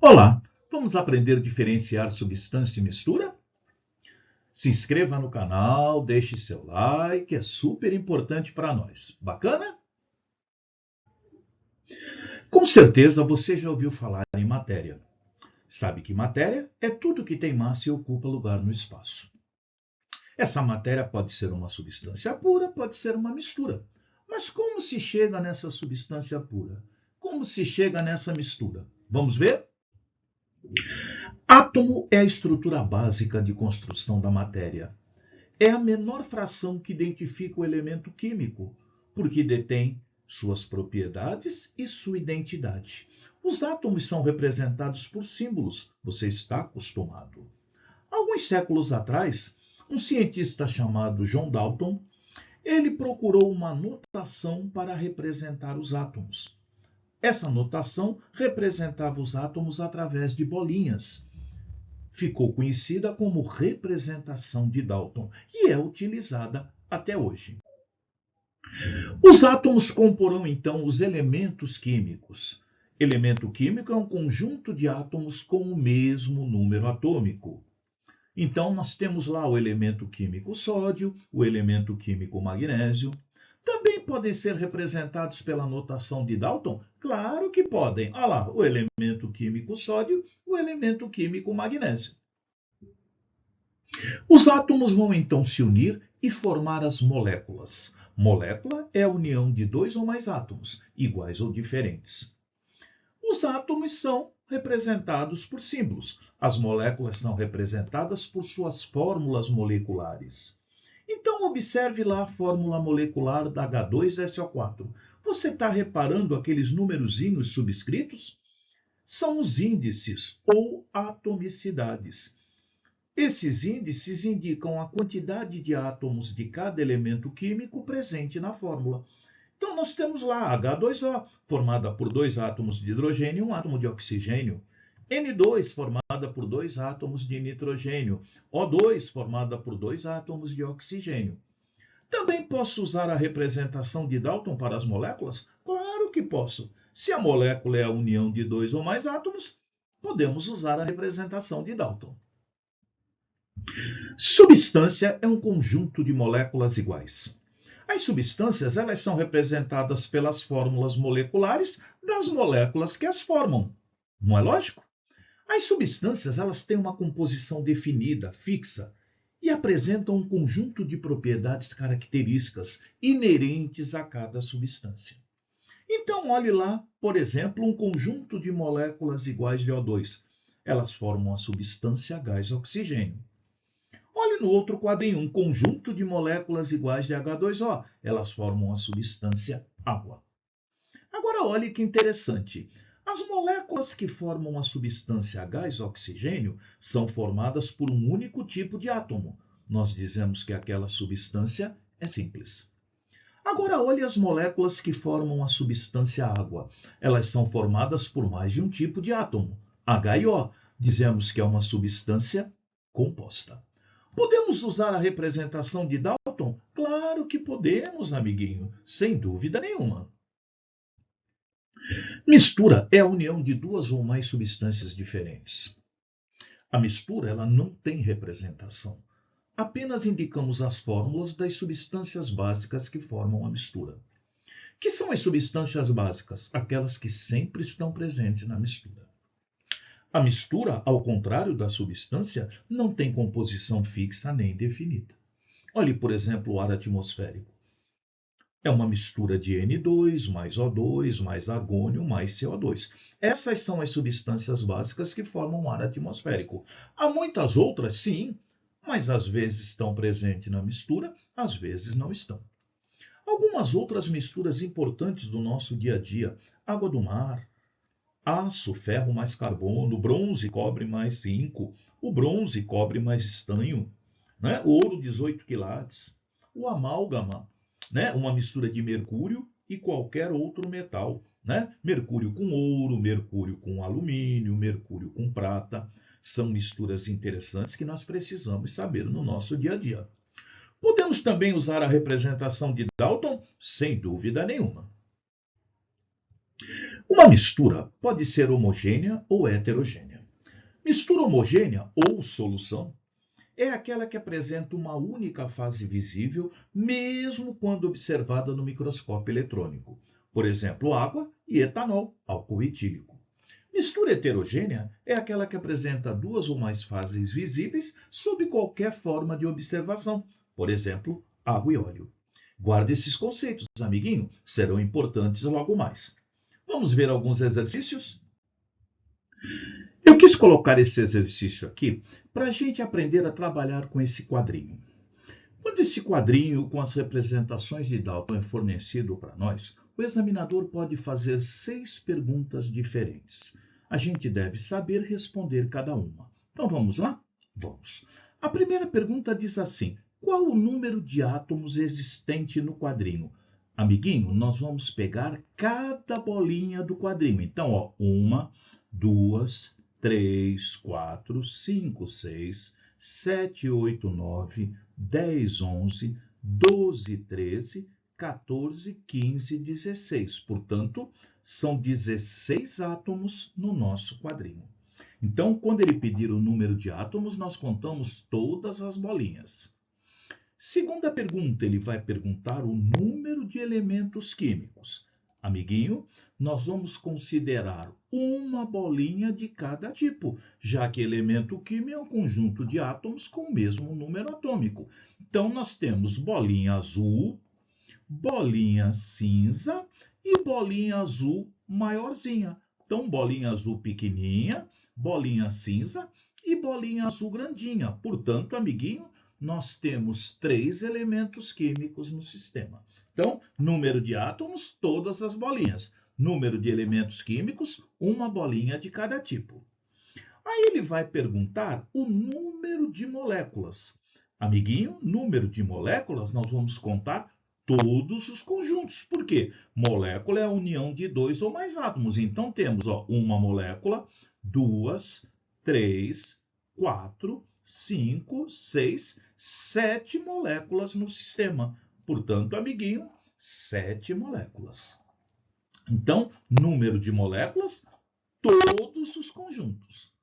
Olá, vamos aprender a diferenciar substância e mistura? Se inscreva no canal, deixe seu like, é super importante para nós. Bacana? Com certeza você já ouviu falar em matéria. Sabe que matéria é tudo que tem massa e ocupa lugar no espaço. Essa matéria pode ser uma substância pura, pode ser uma mistura. Mas como se chega nessa substância pura? Como se chega nessa mistura? Vamos ver? Átomo é a estrutura básica de construção da matéria. É a menor fração que identifica o elemento químico, porque detém suas propriedades e sua identidade. Os átomos são representados por símbolos, você está acostumado. Alguns séculos atrás, um cientista chamado John Dalton, ele procurou uma notação para representar os átomos. Essa notação representava os átomos através de bolinhas. Ficou conhecida como representação de Dalton e é utilizada até hoje. Os átomos comporão então os elementos químicos. Elemento químico é um conjunto de átomos com o mesmo número atômico. Então nós temos lá o elemento químico sódio, o elemento químico magnésio. Também podem ser representados pela notação de Dalton? Claro que podem. Olha lá, o elemento químico sódio, o elemento químico magnésio. Os átomos vão então se unir e formar as moléculas. Molécula é a união de dois ou mais átomos, iguais ou diferentes. Os átomos são representados por símbolos. As moléculas são representadas por suas fórmulas moleculares. Então, observe lá a fórmula molecular da H2SO4. Você está reparando aqueles numerozinhos subscritos? São os índices ou atomicidades. Esses índices indicam a quantidade de átomos de cada elemento químico presente na fórmula. Então, nós temos lá H2O, formada por dois átomos de hidrogênio e um átomo de oxigênio. N2, formada por dois átomos de nitrogênio. O2, formada por dois átomos de oxigênio. Também posso usar a representação de Dalton para as moléculas? Claro que posso. Se a molécula é a união de dois ou mais átomos, podemos usar a representação de Dalton. Substância é um conjunto de moléculas iguais. As substâncias elas são representadas pelas fórmulas moleculares das moléculas que as formam. Não é lógico? As substâncias elas têm uma composição definida, fixa, e apresentam um conjunto de propriedades características inerentes a cada substância. Então, olhe lá, por exemplo, um conjunto de moléculas iguais de O2. Elas formam a substância gás oxigênio. Olhe no outro quadrinho, um conjunto de moléculas iguais de H2O. Elas formam a substância água. Agora olhe que interessante. As moléculas que formam a substância gás oxigênio são formadas por um único tipo de átomo. Nós dizemos que aquela substância é simples. Agora olhe as moléculas que formam a substância água. Elas são formadas por mais de um tipo de átomo. H e O. Dizemos que é uma substância composta. Podemos usar a representação de Dalton? Claro que podemos, amiguinho, sem dúvida nenhuma. Mistura é a união de duas ou mais substâncias diferentes. A mistura ela não tem representação. Apenas indicamos as fórmulas das substâncias básicas que formam a mistura. Que são as substâncias básicas? Aquelas que sempre estão presentes na mistura. A mistura, ao contrário da substância, não tem composição fixa nem definida. Olhe, por exemplo, o ar atmosférico. É uma mistura de N2, mais O2, mais argônio, mais CO2. Essas são as substâncias básicas que formam o ar atmosférico. Há muitas outras, sim, mas às vezes estão presentes na mistura, às vezes não estão. Algumas outras misturas importantes do nosso dia a dia: água do mar, aço, ferro mais carbono, bronze, cobre mais zinco, o bronze, cobre mais estanho, né? O ouro 18 quilates, o amálgama, né? Uma mistura de mercúrio e qualquer outro metal, né? Mercúrio com ouro, mercúrio com alumínio, mercúrio com prata, são misturas interessantes que nós precisamos saber no nosso dia a dia. Podemos também usar a representação de Dalton? Sem dúvida nenhuma. Uma mistura pode ser homogênea ou heterogênea. Mistura homogênea ou solução é aquela que apresenta uma única fase visível, mesmo quando observada no microscópio eletrônico. Por exemplo, água e etanol, álcool etílico. Mistura heterogênea é aquela que apresenta duas ou mais fases visíveis sob qualquer forma de observação. Por exemplo, água e óleo. Guarde esses conceitos, amiguinho, serão importantes logo mais. Vamos ver alguns exercícios? Eu quis colocar esse exercício aqui para a gente aprender a trabalhar com esse quadrinho. Quando esse quadrinho com as representações de Dalton é fornecido para nós, o examinador pode fazer 6 perguntas diferentes. A gente deve saber responder cada uma. Então vamos lá? Vamos. A primeira pergunta diz assim: qual o número de átomos existente no quadrinho? Amiguinho, nós vamos pegar cada bolinha do quadrinho. Então, ó, 1, 2, 3, 4, 5, 6, 7, 8, 9, 10, 11, 12, 13, 14, 15, 16. Portanto, são 16 átomos no nosso quadrinho. Então, quando ele pedir o número de átomos, nós contamos todas as bolinhas. Segunda pergunta, ele vai perguntar o número de elementos químicos. Amiguinho, nós vamos considerar uma bolinha de cada tipo, já que elemento químico é um conjunto de átomos com o mesmo número atômico. Então, nós temos bolinha azul, bolinha cinza e bolinha azul maiorzinha. Então, bolinha azul pequenininha, bolinha cinza e bolinha azul grandinha. Portanto, amiguinho, nós temos 3 elementos químicos no sistema. Então, número de átomos, todas as bolinhas. Número de elementos químicos, uma bolinha de cada tipo. Aí ele vai perguntar o número de moléculas. Amiguinho, número de moléculas, nós vamos contar todos os conjuntos. Por quê? Molécula é a união de 2 ou mais átomos. Então, temos uma molécula, 2, 3, 4, 5, 6, 7 moléculas no sistema. Portanto, amiguinho, 7 moléculas. Então, número de moléculas, todos os conjuntos.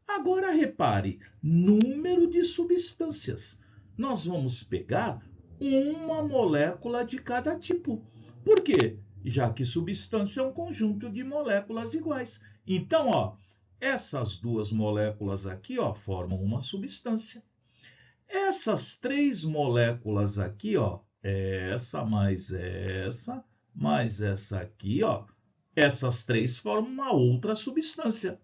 Agora, repare, número de substâncias. Nós vamos pegar uma molécula de cada tipo. Por quê? Já que substância é um conjunto de moléculas iguais. Então, ó, essas duas moléculas aqui, ó, formam uma substância. Essas 3 moléculas aqui, ó, essa mais essa aqui, ó, essas 3 formam uma outra substância.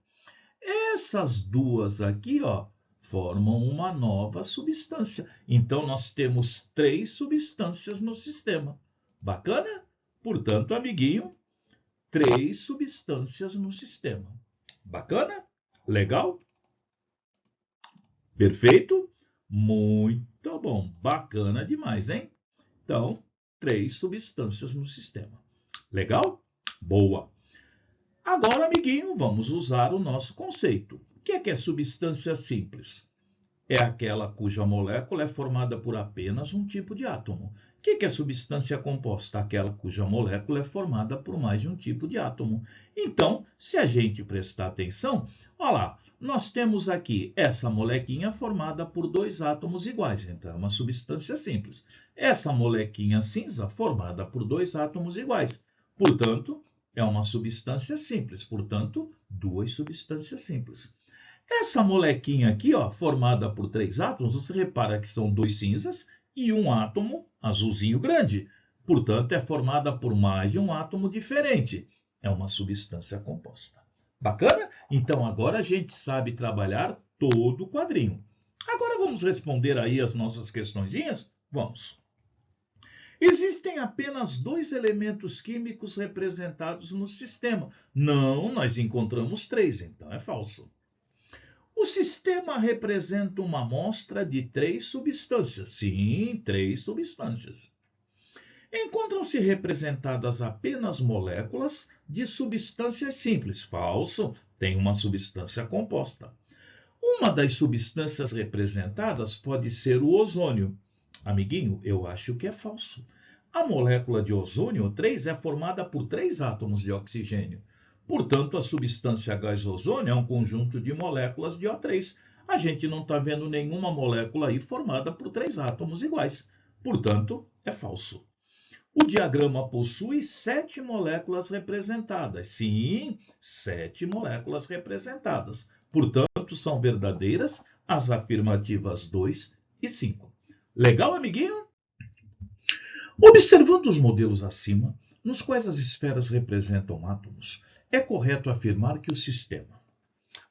Essas duas aqui, ó, formam uma nova substância. Então, nós temos 3 substâncias no sistema. Bacana? Portanto, amiguinho, 3 substâncias no sistema. Bacana? Legal? Perfeito? Muito bom. Bacana demais, hein? Então, 3 substâncias no sistema. Legal? Boa. Agora, amiguinho, vamos usar o nosso conceito. O que é substância simples? É aquela cuja molécula é formada por apenas um tipo de átomo. O que é substância composta? Aquela cuja molécula é formada por mais de um tipo de átomo. Então, se a gente prestar atenção, olha lá, nós temos aqui essa molequinha formada por 2 átomos iguais, então é uma substância simples. Essa molequinha cinza formada por 2 átomos iguais, portanto, é uma substância simples, portanto, 2 substâncias simples. Essa molequinha aqui, ó, formada por 3 átomos, você repara que são 2 cinzas e um átomo azulzinho grande. Portanto, é formada por mais de um átomo diferente. É uma substância composta. Bacana? Então, agora a gente sabe trabalhar todo o quadrinho. Agora vamos responder aí as nossas questõezinhas? Vamos. Existem apenas 2 elementos químicos representados no sistema. Não, nós encontramos 3, então é falso. O sistema representa uma amostra de 3 substâncias. Sim, 3 substâncias. Encontram-se representadas apenas moléculas de substâncias simples. Falso, tem uma substância composta. Uma das substâncias representadas pode ser o ozônio. Amiguinho, eu acho que é falso. A molécula de ozônio 3 é formada por 3 átomos de oxigênio. Portanto, a substância gás ozônio é um conjunto de moléculas de O3. A gente não está vendo nenhuma molécula aí formada por 3 átomos iguais. Portanto, é falso. O diagrama possui 7 moléculas representadas. Sim, 7 moléculas representadas. Portanto, são verdadeiras as afirmativas 2 e 5. Legal, amiguinho? Observando os modelos acima, nos quais as esferas representam átomos, é correto afirmar que o sistema.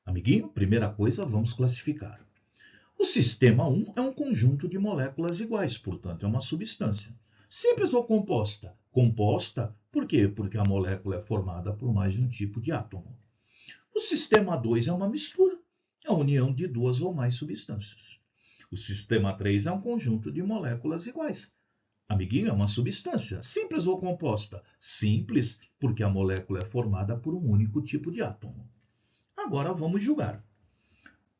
Amiguinho, primeira coisa, vamos classificar. O sistema 1 é um conjunto de moléculas iguais, portanto, é uma substância. Simples ou composta? Composta, por quê? Porque a molécula é formada por mais de um tipo de átomo. O sistema 2 é uma mistura, é a união de 2 ou mais substâncias. O sistema 3 é um conjunto de moléculas iguais. Amiguinho, é uma substância. Simples ou composta? Simples, porque a molécula é formada por um único tipo de átomo. Agora vamos julgar.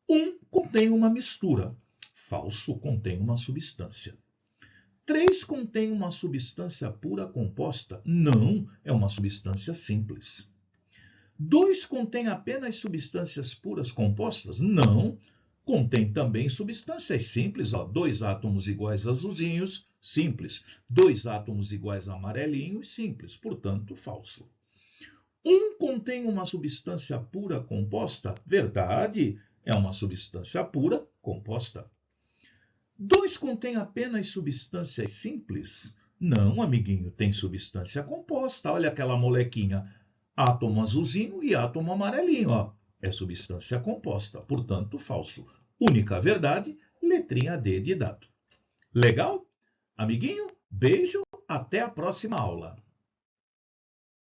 1 contém uma mistura. Falso, contém uma substância. 3 contém uma substância pura composta. Não, é uma substância simples. 2 contém apenas substâncias puras compostas? Não, contém também substâncias simples. 2 átomos iguais azulzinhos, simples. 2 átomos iguais amarelinhos, simples. Portanto, falso. 1 contém uma substância pura composta? Verdade, é uma substância pura composta. 2 contém apenas substâncias simples? Não, amiguinho, tem substância composta. Olha aquela molequinha, átomo azulzinho e átomo amarelinho. É substância composta, portanto, falso. Única verdade, letrinha D de dado. Legal? Amiguinho, beijo, até a próxima aula.